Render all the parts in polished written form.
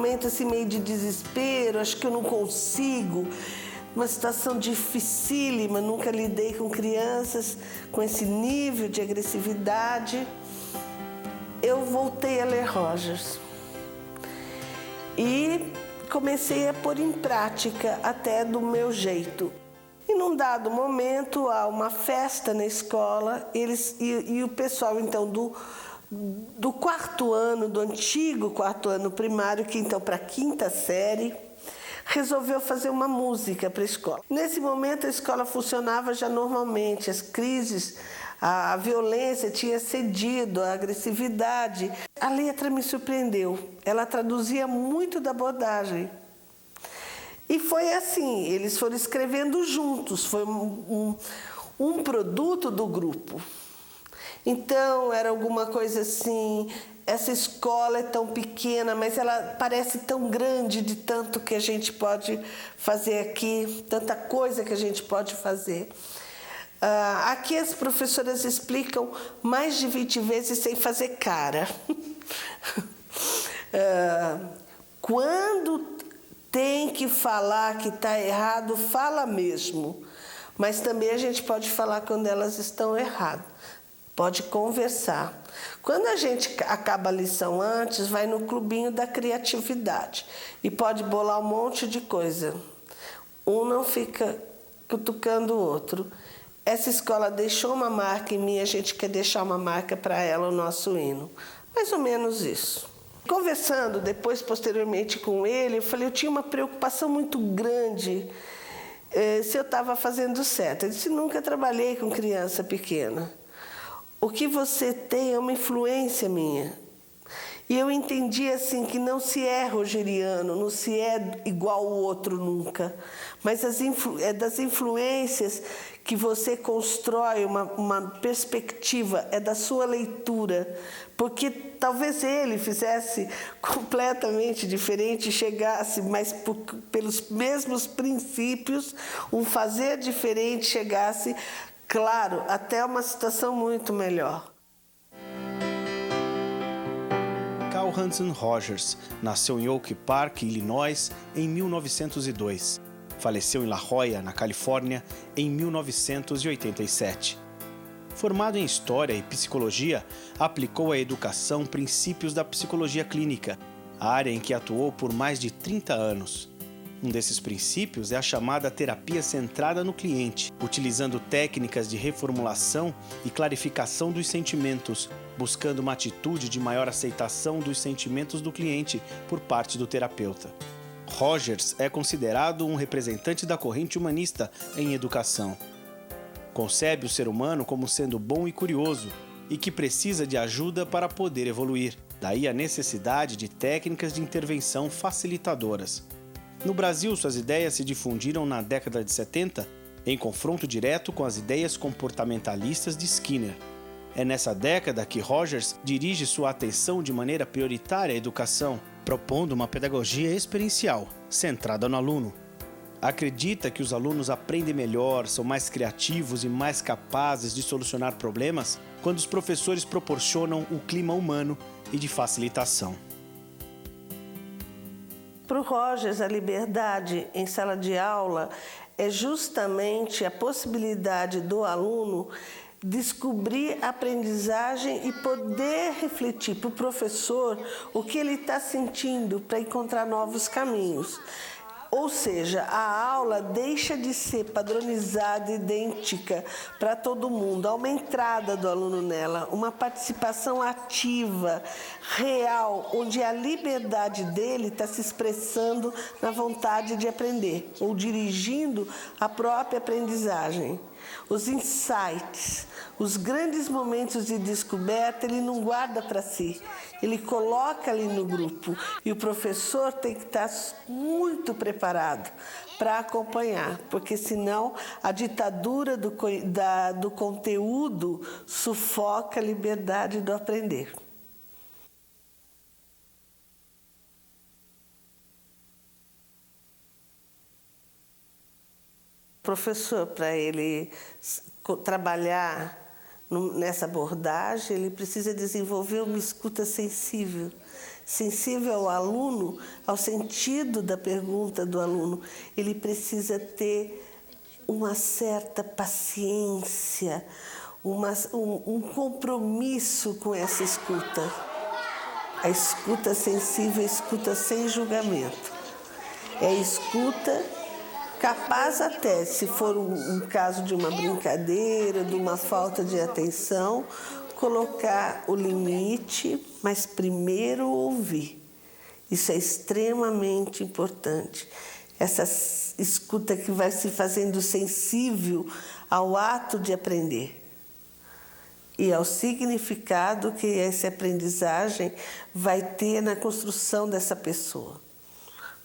momento assim meio de desespero, acho que eu não consigo. Uma situação dificílima, nunca lidei com crianças com esse nível de agressividade. Eu voltei a ler Rogers e comecei a pôr em prática até do meu jeito. E num dado momento, há uma festa na escola, e o pessoal então do quarto ano, do antigo quarto ano primário, que então para a quinta série, resolveu fazer uma música para a escola. Nesse momento a escola funcionava já normalmente, as crises, a violência tinha cedido, a agressividade. A letra me surpreendeu, ela traduzia muito da abordagem. E foi assim, eles foram escrevendo juntos, foi um produto do grupo. Então, era alguma coisa assim, essa escola é tão pequena, mas ela parece tão grande de tanto que a gente pode fazer aqui, tanta coisa que a gente pode fazer. Aqui as professoras explicam mais de 20 vezes sem fazer cara. Quando tem que falar que está errado, fala mesmo. Mas também a gente pode falar quando elas estão erradas. Pode conversar. Quando a gente acaba a lição antes, vai no clubinho da criatividade e pode bolar um monte de coisa. Um não fica cutucando o outro. Essa escola deixou uma marca em mim, a gente quer deixar uma marca para ela, o nosso hino. Mais ou menos isso. Conversando depois, posteriormente com ele, eu falei, eu tinha uma preocupação muito grande se eu estava fazendo certo. Ele disse, nunca trabalhei com criança pequena. O que você tem é uma influência minha. E eu entendi assim que não se é rogeriano, não se é igual o outro nunca. Mas é das influências que você constrói uma perspectiva, é da sua leitura. Porque talvez ele fizesse completamente diferente, chegasse, mas pelos mesmos princípios, um fazer diferente chegasse, claro, até uma situação muito melhor. Carl Hansen Rogers nasceu em Oak Park, Illinois, em 1902. Faleceu em La Jolla, na Califórnia, em 1987. Formado em História e Psicologia, aplicou à educação princípios da psicologia clínica, área em que atuou por mais de 30 anos. Um desses princípios é a chamada terapia centrada no cliente, utilizando técnicas de reformulação e clarificação dos sentimentos, buscando uma atitude de maior aceitação dos sentimentos do cliente por parte do terapeuta. Rogers é considerado um representante da corrente humanista em educação. Concebe o ser humano como sendo bom e curioso e que precisa de ajuda para poder evoluir. Daí a necessidade de técnicas de intervenção facilitadoras. No Brasil, suas ideias se difundiram na década de 70, em confronto direto com as ideias comportamentalistas de Skinner. É nessa década que Rogers dirige sua atenção de maneira prioritária à educação, propondo uma pedagogia experiencial, centrada no aluno. Acredita que os alunos aprendem melhor, são mais criativos e mais capazes de solucionar problemas quando os professores proporcionam o clima humano e de facilitação. Para o Rogers, a liberdade em sala de aula é justamente a possibilidade do aluno descobrir a aprendizagem e poder refletir para o professor o que ele está sentindo para encontrar novos caminhos. Ou seja, a aula deixa de ser padronizada, idêntica para todo mundo. Há uma entrada do aluno nela, uma participação ativa, real, onde a liberdade dele está se expressando na vontade de aprender, ou dirigindo a própria aprendizagem. Os insights, os grandes momentos de descoberta, ele não guarda para si, ele coloca ali no grupo e o professor tem que estar muito preparado para acompanhar, porque senão a ditadura do conteúdo sufoca a liberdade do aprender. Professor, para ele trabalhar nessa abordagem, ele precisa desenvolver uma escuta sensível, sensível ao aluno, ao sentido da pergunta do aluno, ele precisa ter uma certa paciência, um compromisso com essa escuta. A escuta sensível é escuta sem julgamento. É a escuta capaz até, se for um caso de uma brincadeira, de uma falta de atenção, colocar o limite, mas primeiro ouvir. Isso é extremamente importante. Essa escuta que vai se fazendo sensível ao ato de aprender e ao significado que essa aprendizagem vai ter na construção dessa pessoa.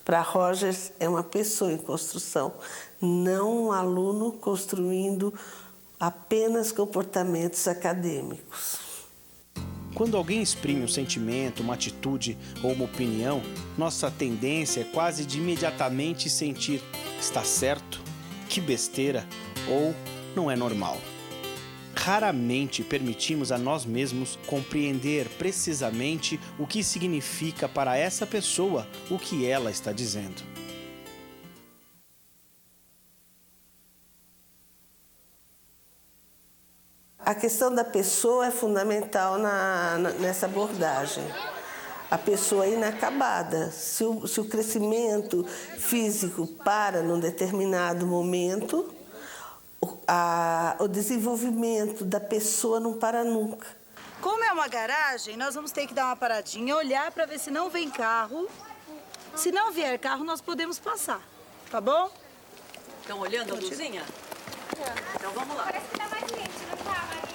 Para Rogers, é uma pessoa em construção, não um aluno construindo apenas comportamentos acadêmicos. Quando alguém exprime um sentimento, uma atitude ou uma opinião, nossa tendência é quase de imediatamente sentir está certo, que besteira ou não é normal. Raramente permitimos a nós mesmos compreender precisamente o que significa para essa pessoa o que ela está dizendo. A questão da pessoa é fundamental nessa abordagem. A pessoa é inacabada. Se o crescimento físico para num determinado momento, o desenvolvimento da pessoa não para nunca. Como é uma garagem, nós vamos ter que dar uma paradinha, olhar para ver se não vem carro. Se não vier carro, nós podemos passar, tá bom? Estão olhando a luzinha? Então vamos lá. Parece que tá mais quente, não tá, Maria?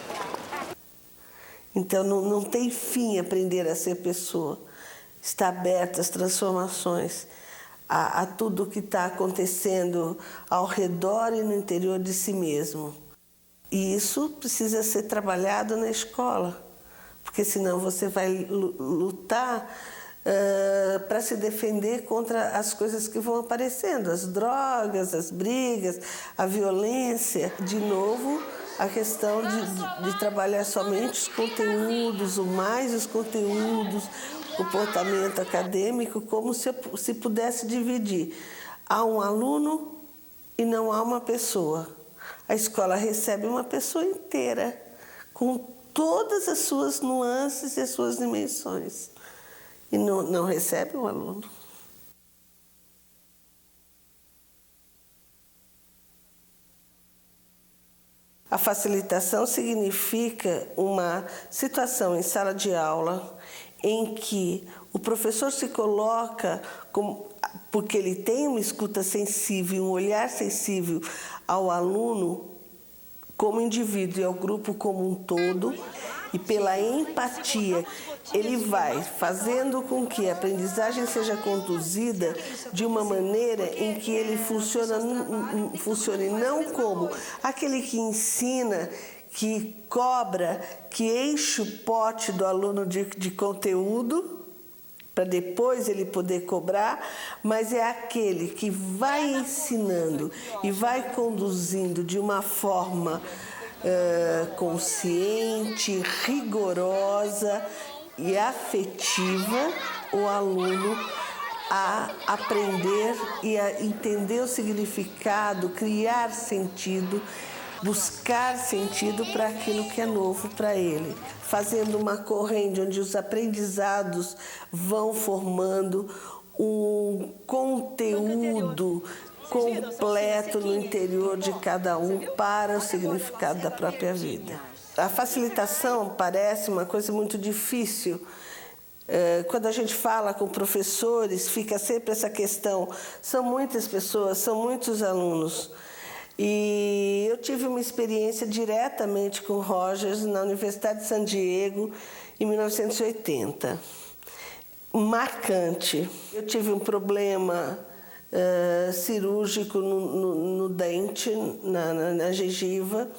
Então não tem fim aprender a ser pessoa. Está aberta às transformações, a tudo o que está acontecendo ao redor e no interior de si mesmo. E isso precisa ser trabalhado na escola, porque senão você vai lutar para se defender contra as coisas que vão aparecendo, as drogas, as brigas, a violência. De novo, a questão de trabalhar somente os conteúdos, o mais os conteúdos, o comportamento acadêmico, como se pudesse dividir. Há um aluno e não há uma pessoa. A escola recebe uma pessoa inteira, com todas as suas nuances e as suas dimensões. E não recebe um aluno. A facilitação significa uma situação em sala de aula em que o professor se coloca, porque ele tem uma escuta sensível, um olhar sensível ao aluno como indivíduo e ao grupo como um todo, e pela empatia, ele vai fazendo com que a aprendizagem seja conduzida de uma maneira em que ele funcione não como aquele que ensina, que cobra, que enche o pote do aluno de conteúdo, para depois ele poder cobrar, mas é aquele que vai ensinando e vai conduzindo de uma forma consciente, rigorosa e afetiva o aluno a aprender e a entender o significado, criar sentido, buscar sentido para aquilo que é novo para ele, fazendo uma corrente onde os aprendizados vão formando um conteúdo completo no interior de cada um para o significado da própria vida. A facilitação parece uma coisa muito difícil. Quando a gente fala com professores, fica sempre essa questão. São muitas pessoas, são muitos alunos. E eu tive uma experiência diretamente com Rogers na Universidade de San Diego, em 1980. Marcante. Eu tive um problema cirúrgico no dente, na gengiva.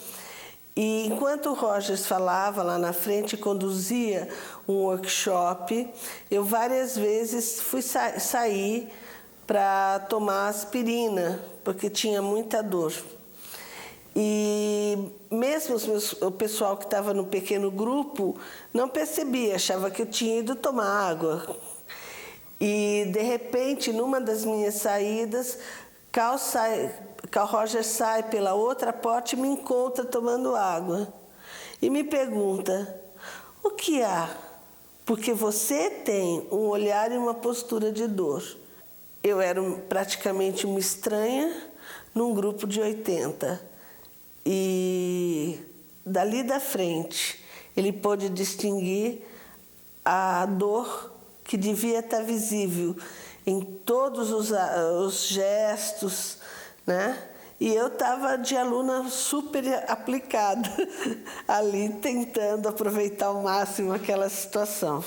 E enquanto o Rogers falava lá na frente, conduzia um workshop, eu várias vezes fui sair para tomar aspirina, porque tinha muita dor. E mesmo o pessoal que estava no pequeno grupo não percebia, achava que eu tinha ido tomar água. E, de repente, numa das minhas saídas, Carl Roger sai pela outra porta e me encontra tomando água. E me pergunta, o que há? Porque você tem um olhar e uma postura de dor. Eu era praticamente uma estranha num grupo de 80. E dali da frente, ele pôde distinguir a dor que devia estar visível em todos os gestos, né? E eu estava de aluna super aplicada ali, tentando aproveitar ao máximo aquela situação.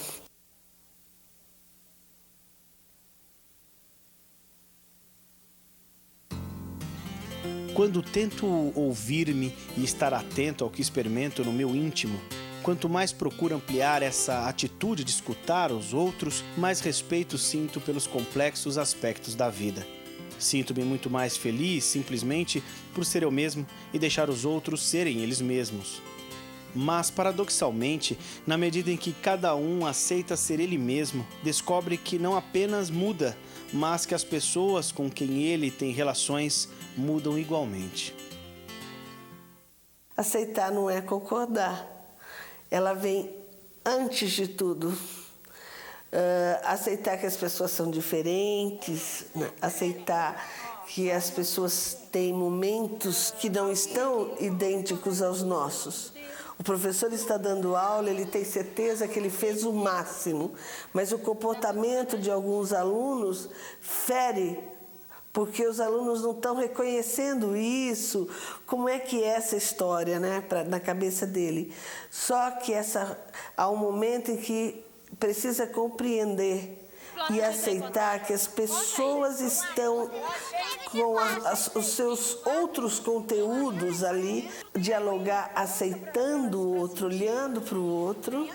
Quando tento ouvir-me e estar atento ao que experimento no meu íntimo, quanto mais procuro ampliar essa atitude de escutar os outros, mais respeito sinto pelos complexos aspectos da vida. Sinto-me muito mais feliz simplesmente por ser eu mesmo e deixar os outros serem eles mesmos. Mas, paradoxalmente, na medida em que cada um aceita ser ele mesmo, descobre que não apenas muda, mas que as pessoas com quem ele tem relações mudam igualmente. Aceitar não é concordar. Ela vem antes de tudo. Aceitar que as pessoas são diferentes, né? Aceitar que as pessoas têm momentos que não estão idênticos aos nossos. O professor está dando aula, ele tem certeza que ele fez o máximo, mas o comportamento de alguns alunos fere, porque os alunos não estão reconhecendo isso. Como é que é essa história, né, na cabeça dele? Só que há um momento em que precisa compreender e aceitar que as pessoas estão com os seus outros conteúdos ali, dialogar aceitando o outro, olhando para o outro,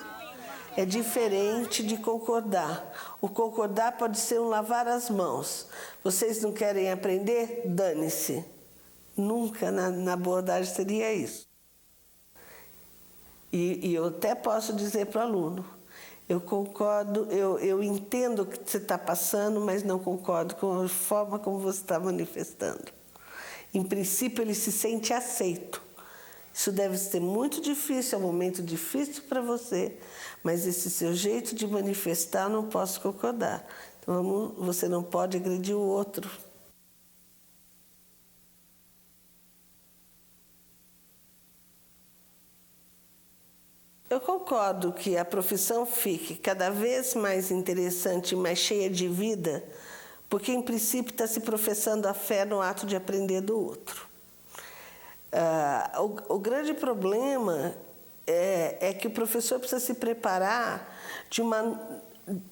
é diferente de concordar. O concordar pode ser um lavar as mãos. Vocês não querem aprender? Dane-se. Nunca na abordagem seria isso. E eu até posso dizer para o aluno, eu concordo, eu entendo o que você está passando, mas não concordo com a forma como você está manifestando. Em princípio, ele se sente aceito. Isso deve ser muito difícil, é um momento difícil para você, mas esse seu jeito de manifestar, eu não posso concordar. Então, você não pode agredir o outro. Eu concordo que a profissão fique cada vez mais interessante e mais cheia de vida, porque, em princípio, está se professando a fé no ato de aprender do outro. O grande problema é que o professor precisa se preparar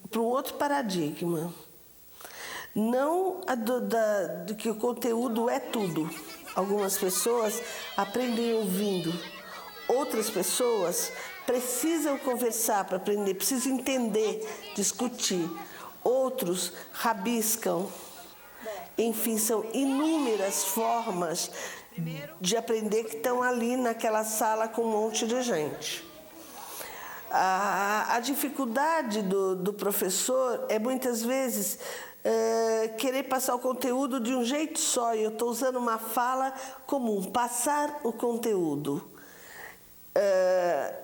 para um outro paradigma. Não do que o conteúdo é tudo. Algumas pessoas aprendem ouvindo. Outras pessoas precisam conversar para aprender, precisam entender, discutir. Outros rabiscam. Enfim, são inúmeras formas de aprender que estão ali naquela sala com um monte de gente. A dificuldade do professor é muitas vezes querer passar o conteúdo de um jeito só. E eu estou usando uma fala comum, passar o conteúdo.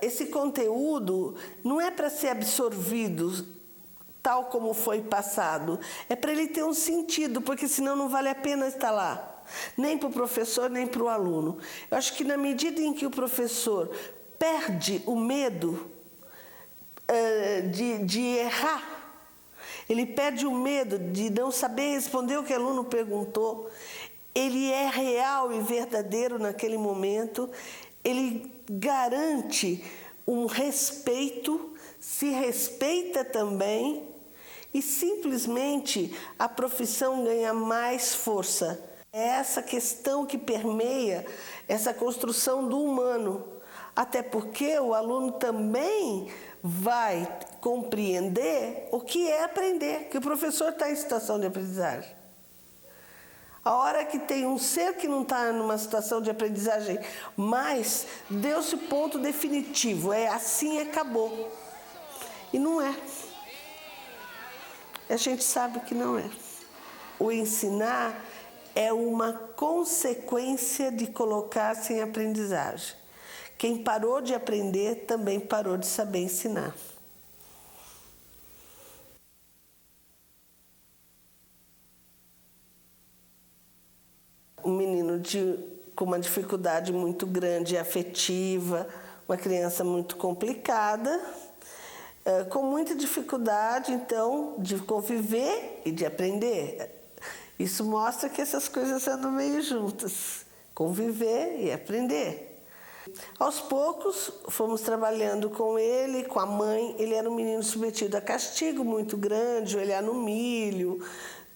Esse conteúdo não é para ser absorvido tal como foi passado, é para ele ter um sentido, porque senão não vale a pena estar lá, nem para o professor, nem para o aluno. Eu acho que na medida em que o professor perde o medo de errar, ele perde o medo de não saber responder o que o aluno perguntou, ele é real e verdadeiro naquele momento, ele garante um respeito, se respeita também e simplesmente a profissão ganha mais força. É essa questão que permeia essa construção do humano, até porque o aluno também vai compreender o que é aprender, que o professor está em situação de aprendizagem. A hora que tem um ser que não está numa situação de aprendizagem, mas deu-se o ponto definitivo, é assim e acabou. E não é. A gente sabe que não é. O ensinar é uma consequência de colocar-se em aprendizagem. Quem parou de aprender também parou de saber ensinar. Um menino com uma dificuldade muito grande afetiva, uma criança muito complicada, com muita dificuldade, então, de conviver e de aprender. Isso mostra que essas coisas andam meio juntas, conviver e aprender. Aos poucos, fomos trabalhando com ele, com a mãe. Ele era um menino submetido a castigo muito grande, olhar no milho,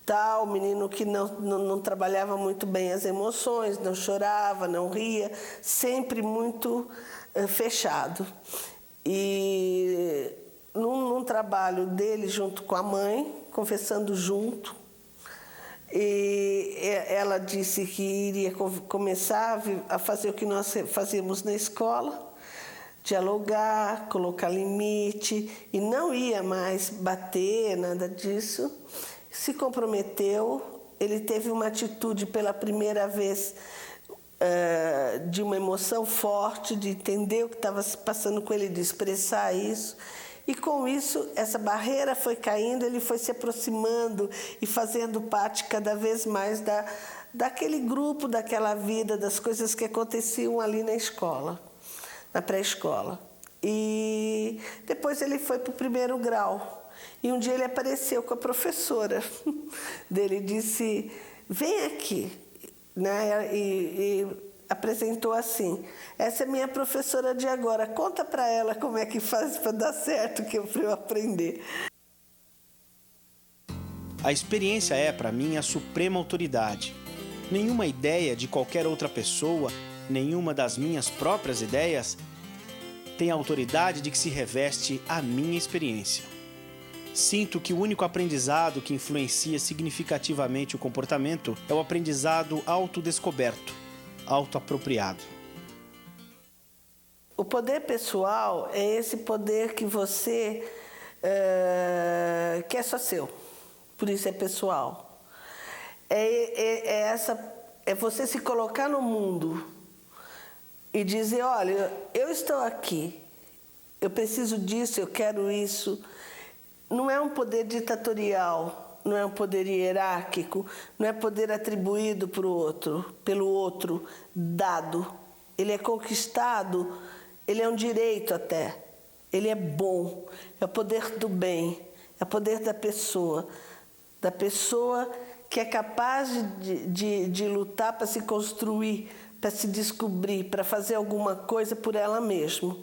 tal, menino que não trabalhava muito bem as emoções, não chorava, não ria, sempre muito fechado. E num trabalho dele junto com a mãe, confessando junto, e ela disse que iria começar a fazer o que nós fazíamos na escola, dialogar, colocar limite, e não ia mais bater, nada disso. Se comprometeu, ele teve uma atitude pela primeira vez de uma emoção forte, de entender o que estava se passando com ele, de expressar isso. E com isso, essa barreira foi caindo, ele foi se aproximando e fazendo parte cada vez mais daquele grupo, daquela vida, das coisas que aconteciam ali na escola, na pré-escola. E depois ele foi para o 1º grau. E um dia ele apareceu com a professora dele, disse, vem aqui, né? E apresentou assim, essa é minha professora de agora, conta para ela como é que faz para dar certo, para eu aprender. A experiência é, para mim, a suprema autoridade. Nenhuma ideia de qualquer outra pessoa, nenhuma das minhas próprias ideias, tem a autoridade de que se reveste a minha experiência. Sinto que o único aprendizado que influencia significativamente o comportamento é o aprendizado autodescoberto, autoapropriado. O poder pessoal é esse poder que você que é só seu, por isso é pessoal. É você se colocar no mundo e dizer, olha, eu estou aqui, eu preciso disso, eu quero isso. Não é um poder ditatorial, não é um poder hierárquico, não é poder atribuído pelo outro, dado. Ele é conquistado, ele é um direito até. Ele é bom, é o poder do bem, é o poder da pessoa que é capaz de lutar para se construir, para se descobrir, para fazer alguma coisa por ela mesma,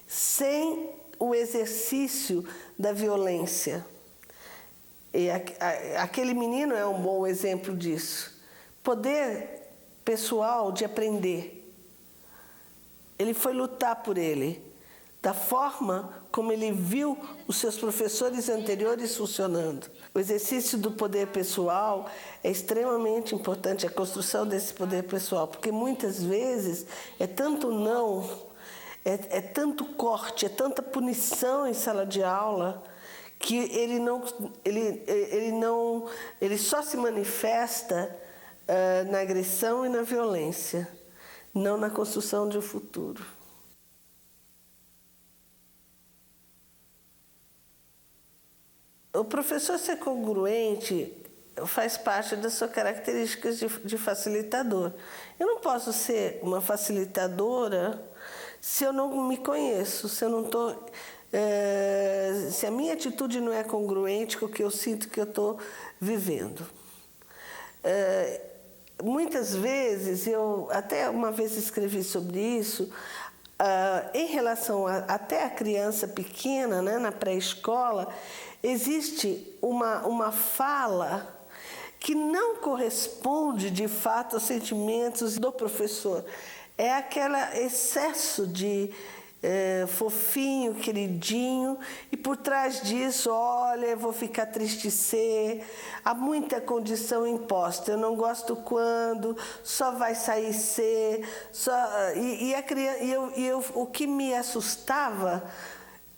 sem o exercício da violência. E aquele menino é um bom exemplo disso. Poder pessoal de aprender. Ele foi lutar por ele, da forma como ele viu os seus professores anteriores funcionando. O exercício do poder pessoal é extremamente importante, a construção desse poder pessoal, porque muitas vezes é tanto não, é tanto corte, é tanta punição em sala de aula, que ele só se manifesta na agressão e na violência, não na construção de um futuro. O professor ser congruente faz parte das suas características de facilitador. Eu não posso ser uma facilitadora se eu não me conheço, se eu não estou... se a minha atitude não é congruente com o que eu sinto que eu estou vivendo. Muitas vezes, eu até uma vez escrevi sobre isso, em relação até a criança pequena, né, na pré-escola, existe uma fala que não corresponde de fato aos sentimentos do professor. É aquele excesso de fofinho, queridinho, e por trás disso, olha, eu vou ficar triste se, há muita condição imposta, eu não gosto quando, só vai sair se, o que me assustava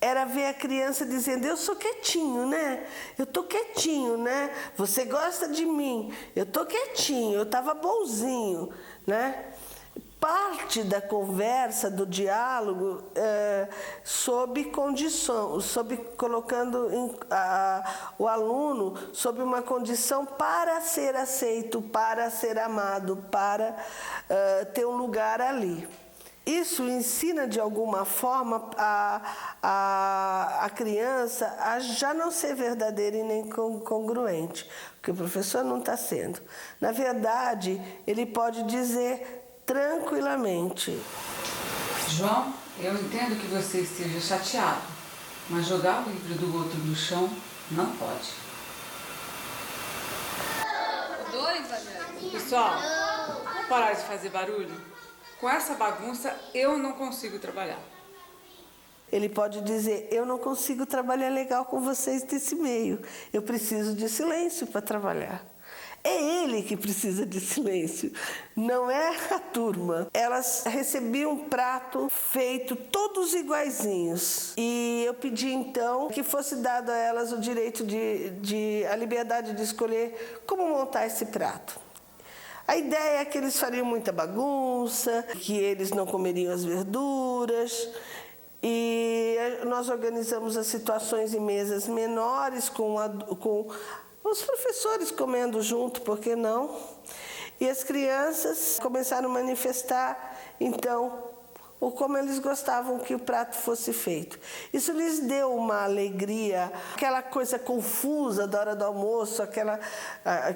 era ver a criança dizendo, eu sou quietinho, né? Eu tô quietinho, né? Você gosta de mim, eu tô quietinho, eu tava bonzinho, né? Parte da conversa, do diálogo, sob condição, colocando o aluno sob uma condição para ser aceito, para ser amado, para ter um lugar ali. Isso ensina, de alguma forma, a criança a já não ser verdadeira e nem congruente, porque o professor não está sendo. Na verdade, ele pode dizer tranquilamente: João, eu entendo que você esteja chateado, mas jogar o livro do outro no chão não pode. Pessoal, vamos parar de fazer barulho? Com essa bagunça, eu não consigo trabalhar. Ele pode dizer, eu não consigo trabalhar legal com vocês desse meio. Eu preciso de silêncio para trabalhar. É ele que precisa de silêncio, não é a turma. Elas recebiam um prato feito todos iguaizinhos. E eu pedi então que fosse dado a elas o direito a liberdade de escolher como montar esse prato. A ideia é que eles fariam muita bagunça, que eles não comeriam as verduras. E nós organizamos as situações em mesas menores, com os professores comendo junto, por que não? E as crianças começaram a manifestar, então, o como eles gostavam que o prato fosse feito. Isso lhes deu uma alegria, aquela coisa confusa da hora do almoço,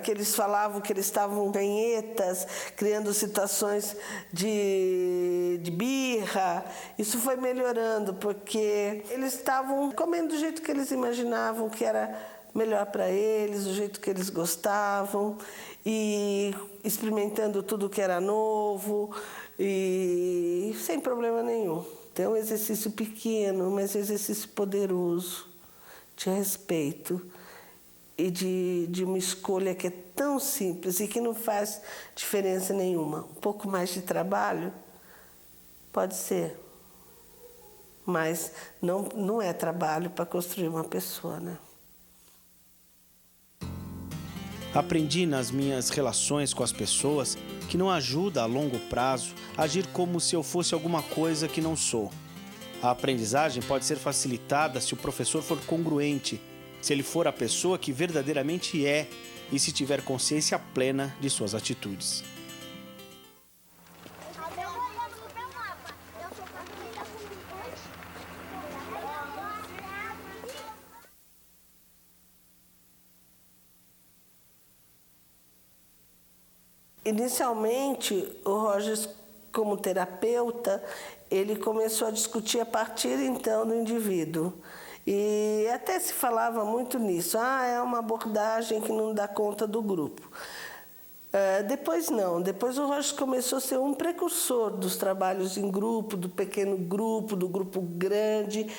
que eles falavam que eles estavam ganhetas, criando situações de birra. Isso foi melhorando, porque eles estavam comendo do jeito que eles imaginavam que era melhor para eles, do jeito que eles gostavam, e experimentando tudo que era novo, e sem problema nenhum. Então, um exercício pequeno, mas um exercício poderoso, de respeito e de uma escolha que é tão simples e que não faz diferença nenhuma. Um pouco mais de trabalho, pode ser, mas não é trabalho para construir uma pessoa, né? Aprendi nas minhas relações com as pessoas que não ajuda a longo prazo a agir como se eu fosse alguma coisa que não sou. A aprendizagem pode ser facilitada se o professor for congruente, se ele for a pessoa que verdadeiramente é e se tiver consciência plena de suas atitudes. Inicialmente, o Rogers, como terapeuta, ele começou a discutir a partir, então, do indivíduo. E até se falava muito nisso. É uma abordagem que não dá conta do grupo. Depois não. Depois o Rogers começou a ser um precursor dos trabalhos em grupo, do pequeno grupo, do grupo grande,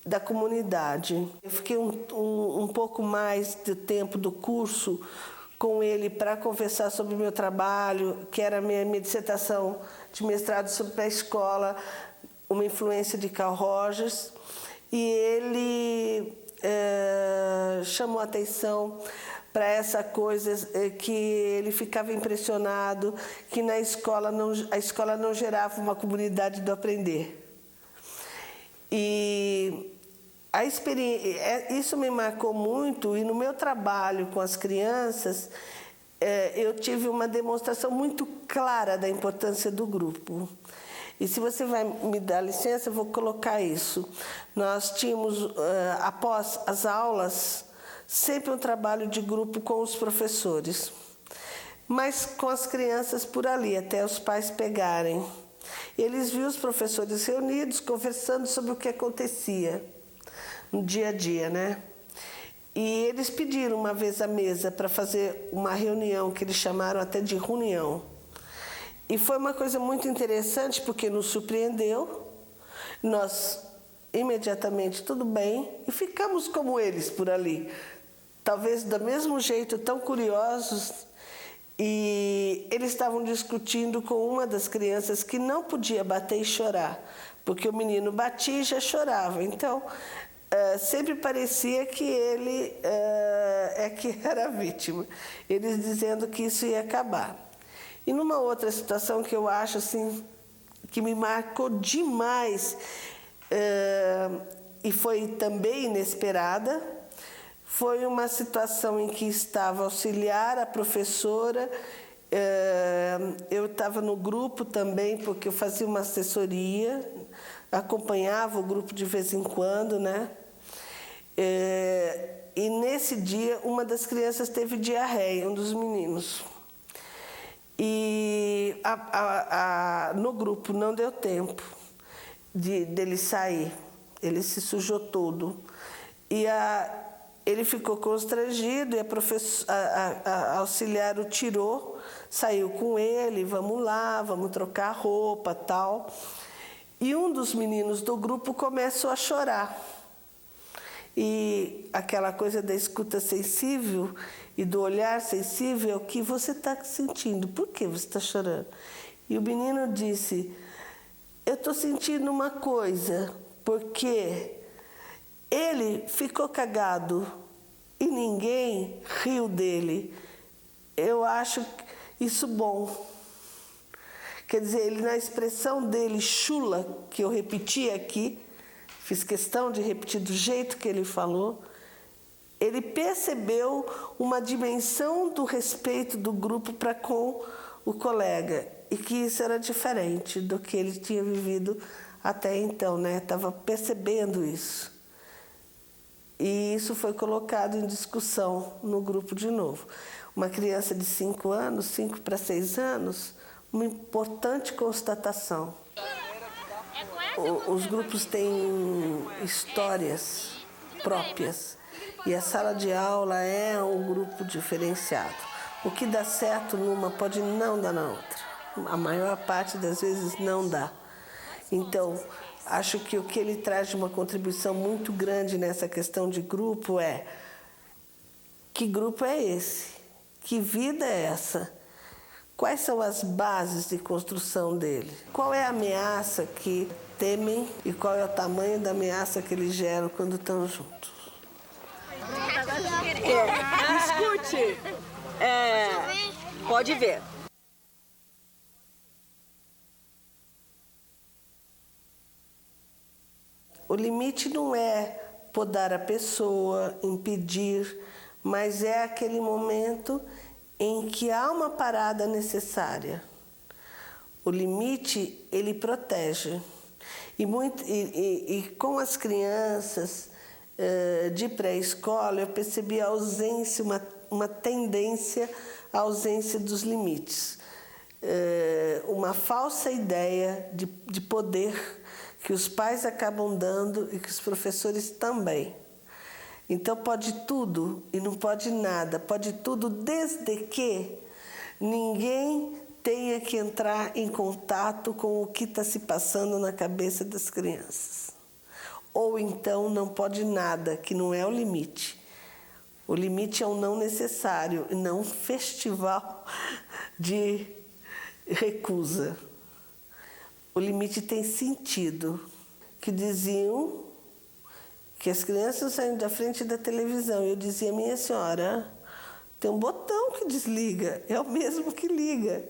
da comunidade. Eu fiquei um pouco mais de tempo do curso com ele para conversar sobre o meu trabalho, que era a minha dissertação de mestrado sobre a escola, uma influência de Carl Rogers, e ele chamou a atenção para essa coisa que ele ficava impressionado que a escola não gerava uma comunidade do aprender. E isso me marcou muito, e no meu trabalho com as crianças, eu tive uma demonstração muito clara da importância do grupo. E se você vai me dar licença, eu vou colocar isso. Nós tínhamos, após as aulas, sempre um trabalho de grupo com os professores, mas com as crianças por ali, até os pais pegarem. Eles viam os professores reunidos, conversando sobre o que acontecia no dia a dia, né? E eles pediram uma vez à mesa para fazer uma reunião, que eles chamaram até de reunião. E foi uma coisa muito interessante, porque nos surpreendeu. Nós, imediatamente, tudo bem, e ficamos como eles por ali. Talvez do mesmo jeito, tão curiosos. E eles estavam discutindo com uma das crianças que não podia bater e chorar, porque o menino batia e já chorava. Então, sempre parecia que ele que era a vítima. Eles dizendo que isso ia acabar. E numa outra situação que eu acho assim, que me marcou demais, e foi também inesperada, foi uma situação em que estava auxiliar, a professora, eu estava no grupo também, porque eu fazia uma assessoria, acompanhava o grupo de vez em quando, né? E nesse dia, uma das crianças teve diarreia, um dos meninos. E no grupo não deu tempo dele sair, ele se sujou todo. E ele ficou constrangido e a auxiliar o tirou, saiu com ele, vamos lá, vamos trocar roupa, tal. E um dos meninos do grupo começou a chorar. E aquela coisa da escuta sensível e do olhar sensível é o que você está sentindo. Por que você está chorando? E o menino disse, eu estou sentindo uma coisa, porque ele ficou cagado e ninguém riu dele. Eu acho isso bom. Quer dizer, ele na expressão dele, chula, que eu repeti aqui, fiz questão de repetir do jeito que ele falou, ele percebeu uma dimensão do respeito do grupo para com o colega e que isso era diferente do que ele tinha vivido até então, né? Estava percebendo isso. E isso foi colocado em discussão no grupo de novo. Uma criança de 5 anos, 5 para 6 anos, uma importante constatação. Os grupos têm histórias próprias e a sala de aula é um grupo diferenciado. O que dá certo numa pode não dar na outra. A maior parte das vezes não dá. Então, acho que o que ele traz de uma contribuição muito grande nessa questão de grupo é: que grupo é esse? Que vida é essa? Quais são as bases de construção dele? Qual é a ameaça que temem e qual é o tamanho da ameaça que eles geram quando estão juntos? Escute. Pode ver. O limite não é podar a pessoa, impedir, mas é aquele momento em que há uma parada necessária. O limite, ele protege. E com as crianças de pré-escola, eu percebi a ausência, uma tendência à ausência dos limites. Uma falsa ideia de poder que os pais acabam dando e que os professores também. Então pode tudo e não pode nada, pode tudo desde que ninguém tenha que entrar em contato com o que está se passando na cabeça das crianças. Ou então não pode nada, que não é o limite. O limite é um não necessário e não um festival de recusa. O limite tem sentido, que diziam que as crianças saíam da frente da televisão. Eu dizia, minha senhora, tem um botão que desliga, é o mesmo que liga.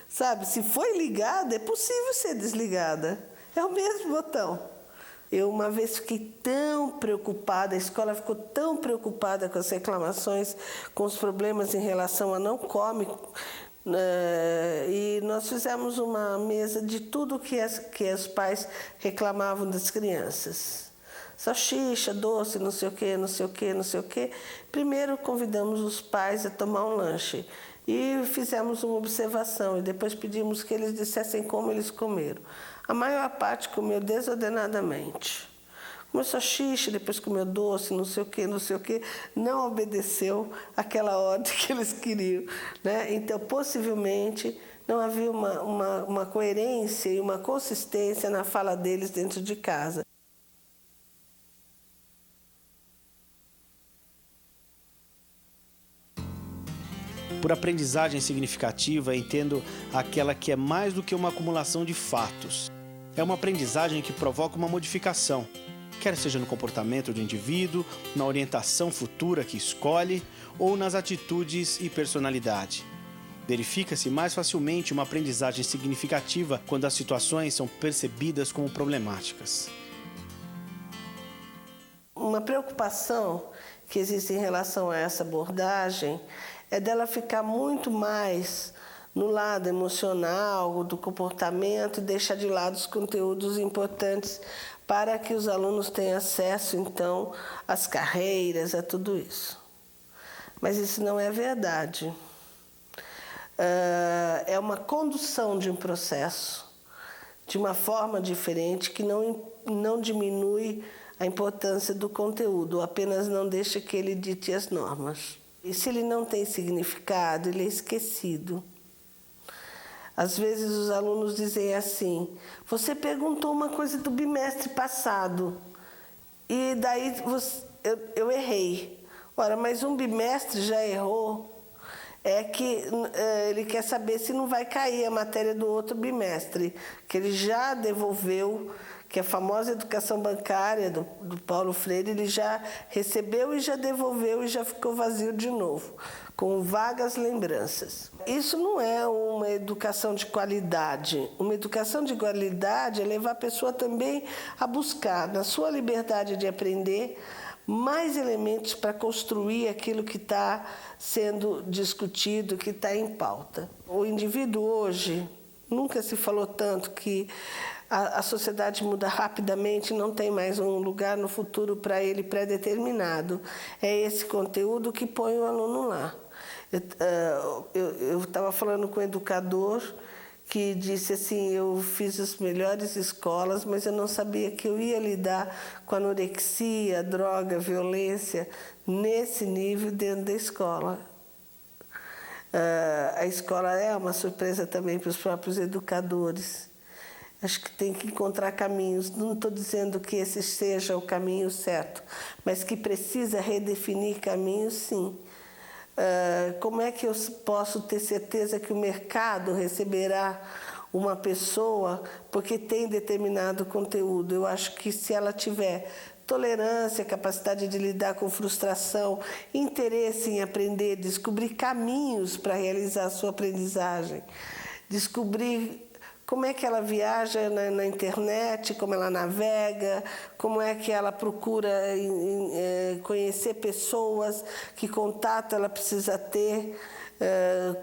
Sabe, se foi ligada, é possível ser desligada. É o mesmo botão. Eu uma vez fiquei tão preocupada, a escola ficou tão preocupada com as reclamações, com os problemas em relação a não come, e nós fizemos uma mesa de tudo que os pais reclamavam das crianças. Salsicha, doce, não sei o quê, não sei o quê, não sei o quê. Primeiro convidamos os pais a tomar um lanche e fizemos uma observação e depois pedimos que eles dissessem como eles comeram. A maior parte comeu desordenadamente. Comeu salsicha, depois comeu doce, não sei o quê, não sei o quê. Não obedeceu aquela ordem que eles queriam, né? Então, possivelmente, não havia uma coerência e uma consistência na fala deles dentro de casa. Por aprendizagem significativa, entendo aquela que é mais do que uma acumulação de fatos. É uma aprendizagem que provoca uma modificação, quer seja no comportamento do indivíduo, na orientação futura que escolhe ou nas atitudes e personalidade. Verifica-se mais facilmente uma aprendizagem significativa quando as situações são percebidas como problemáticas. Uma preocupação que existe em relação a essa abordagem é dela ficar muito mais no lado emocional, do comportamento, e deixar de lado os conteúdos importantes para que os alunos tenham acesso, então, às carreiras, a tudo isso. Mas isso não é verdade. É uma condução de um processo de uma forma diferente que não diminui a importância do conteúdo, apenas não deixa que ele dite as normas. E se ele não tem significado, ele é esquecido. Às vezes os alunos dizem assim: você perguntou uma coisa do bimestre passado e daí eu errei. Ora, mas um bimestre já errou. É que ele quer saber se não vai cair a matéria do outro bimestre, que ele já devolveu, que a famosa educação bancária do Paulo Freire, ele já recebeu e já devolveu e já ficou vazio de novo, com vagas lembranças. Isso não é uma educação de qualidade. Uma educação de qualidade é levar a pessoa também a buscar, na sua liberdade de aprender, mais elementos para construir aquilo que está sendo discutido, que está em pauta. O indivíduo hoje, nunca se falou tanto que a sociedade muda rapidamente, não tem mais um lugar no futuro para ele pré-determinado. É esse conteúdo que põe o aluno lá. Eu estava falando com um educador que disse assim: eu fiz as melhores escolas, mas eu não sabia que eu ia lidar com anorexia, droga, violência, nesse nível dentro da escola. A escola é uma surpresa também para os próprios educadores. Acho que tem que encontrar caminhos. Não estou dizendo que esse seja o caminho certo, mas que precisa redefinir caminhos, sim. Como é que eu posso ter certeza que o mercado receberá uma pessoa porque tem determinado conteúdo? Eu acho que se ela tiver tolerância, capacidade de lidar com frustração, interesse em aprender, descobrir caminhos para realizar a sua aprendizagem, descobrir como é que ela viaja na internet, como ela navega, como é que ela procura conhecer pessoas, que contato ela precisa ter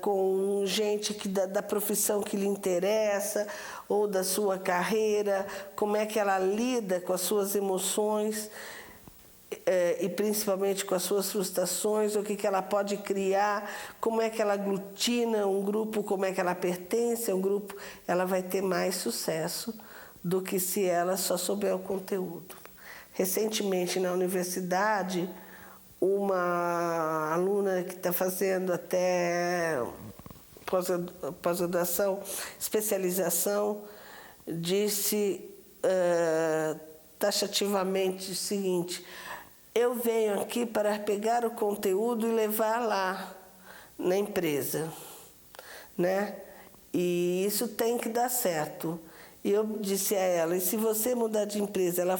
com gente da profissão que lhe interessa ou da sua carreira, como é que ela lida com as suas emoções e principalmente com as suas frustrações, o que ela pode criar, como é que ela aglutina um grupo, como é que ela pertence a um grupo. Ela vai ter mais sucesso do que se ela só souber o conteúdo. Recentemente, na universidade, uma aluna que está fazendo até pós-graduação, especialização, disse taxativamente o seguinte: eu venho aqui para pegar o conteúdo e levar lá na empresa, né? E isso tem que dar certo. E eu disse a ela: e se você mudar de empresa? Ela